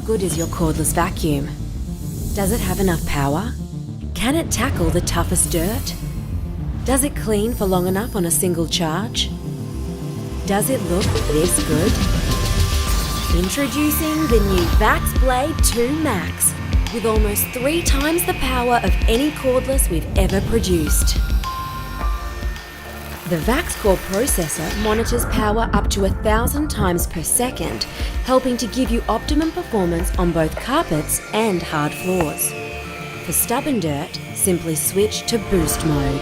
good is your cordless vacuum? Does it have enough power? Can it tackle the toughest dirt? Does it clean for long enough on a single charge? Does it look this good? Introducing the new Vax Blade 2 Max, with almost 3 times the power of any cordless we've ever produced. The Vax Core processor monitors power up to 1,000 times per second, helping to give you optimum performance on both carpets and hard floors. For stubborn dirt, simply switch to boost mode.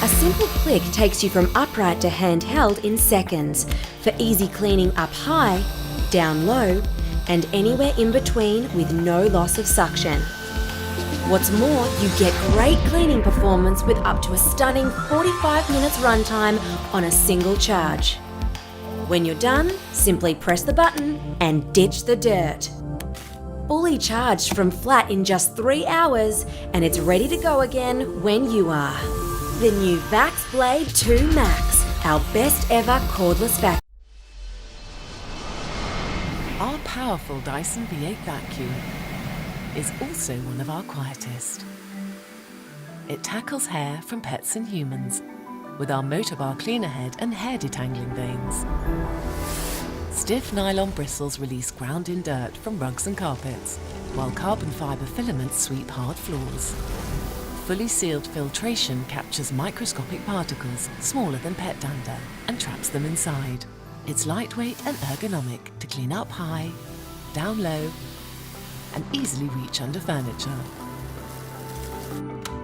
A simple click takes you from upright to handheld in seconds, for easy cleaning up high, down low, and anywhere in between with no loss of suction. What's more, you get great cleaning performance with up to a stunning 45 minutes runtime on a single charge. When you're done, simply press the button and ditch the dirt. Fully charged from flat in just 3 hours, and it's ready to go again when you are. The new Vax Blade 2 Max, our best ever cordless vacuum. Our powerful Dyson V8 vacuum is also one of our quietest. It tackles hair from pets and humans with our motor bar cleaner head and hair detangling vanes. Stiff nylon bristles release ground-in dirt from rugs and carpets, while carbon fibre filaments sweep hard floors. Fully sealed filtration captures microscopic particles smaller than pet dander and traps them inside. It's lightweight and ergonomic to clean up high, down low, and easily reach under furniture.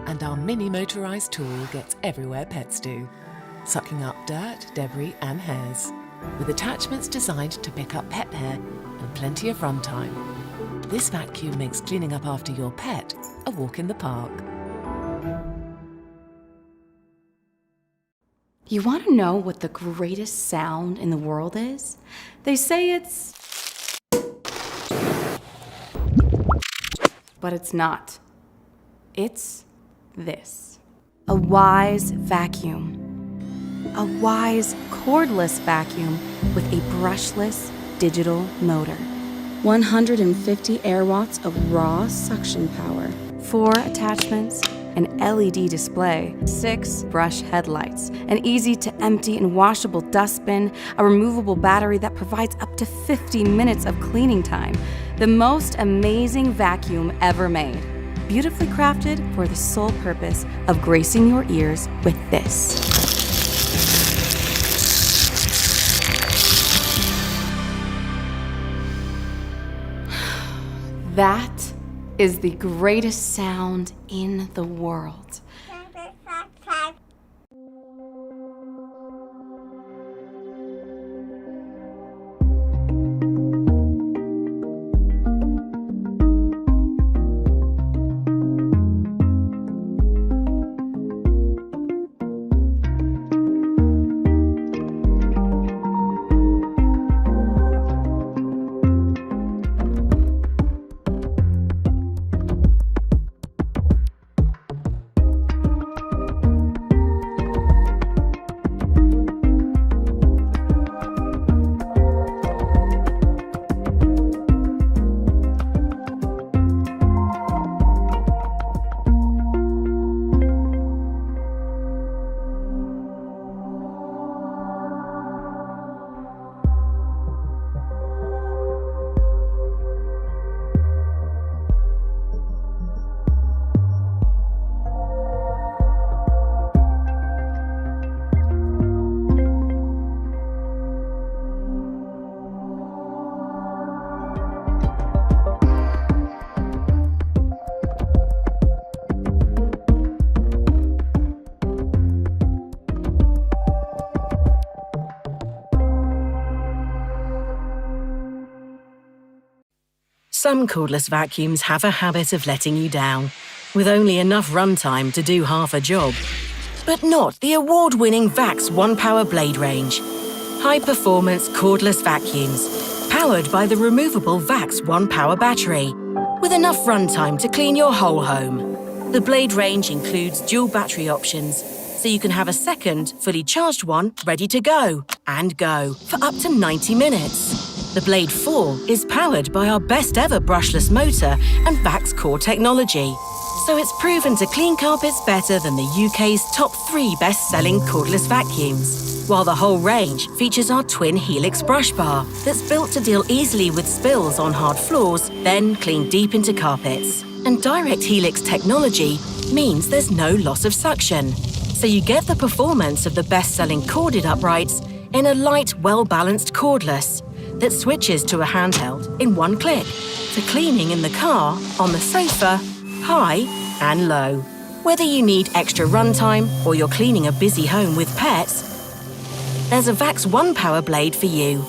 And our mini motorised tool gets everywhere pets do, sucking up dirt, debris and hairs, with attachments designed to pick up pet hair and plenty of runtime. This vacuum makes cleaning up after your pet a walk in the park. You want to know what the greatest sound in the world is? They say it's... But it's not. It's this. A Wyze vacuum. A Wyze cordless vacuum with a brushless digital motor. 150 air watts of raw suction power. 4 attachments, an LED display, 6 brush headlights, an easy-to-empty and washable dustbin, a removable battery that provides up to 50 minutes of cleaning time. The most amazing vacuum ever made. Beautifully crafted for the sole purpose of gracing your ears with this. That is the greatest sound in the world. Some cordless vacuums have a habit of letting you down, with only enough runtime to do half a job. But not the award-winning Vax One Power Blade range. High-performance cordless vacuums, powered by the removable Vax One Power battery, with enough runtime to clean your whole home. The Blade range includes dual battery options, so you can have a second, fully charged one ready to go, and go, for up to 90 minutes. The Blade 4 is powered by our best ever brushless motor and Vax core technology, so it's proven to clean carpets better than the UK's top 3 best-selling cordless vacuums. While the whole range features our twin Helix brush bar that's built to deal easily with spills on hard floors, then clean deep into carpets. And direct Helix technology means there's no loss of suction, so you get the performance of the best-selling corded uprights in a light, well-balanced cordless that switches to a handheld in one click for cleaning in the car, on the sofa, high and low. Whether you need extra runtime or you're cleaning a busy home with pets, there's a Vax 1 power blade for you.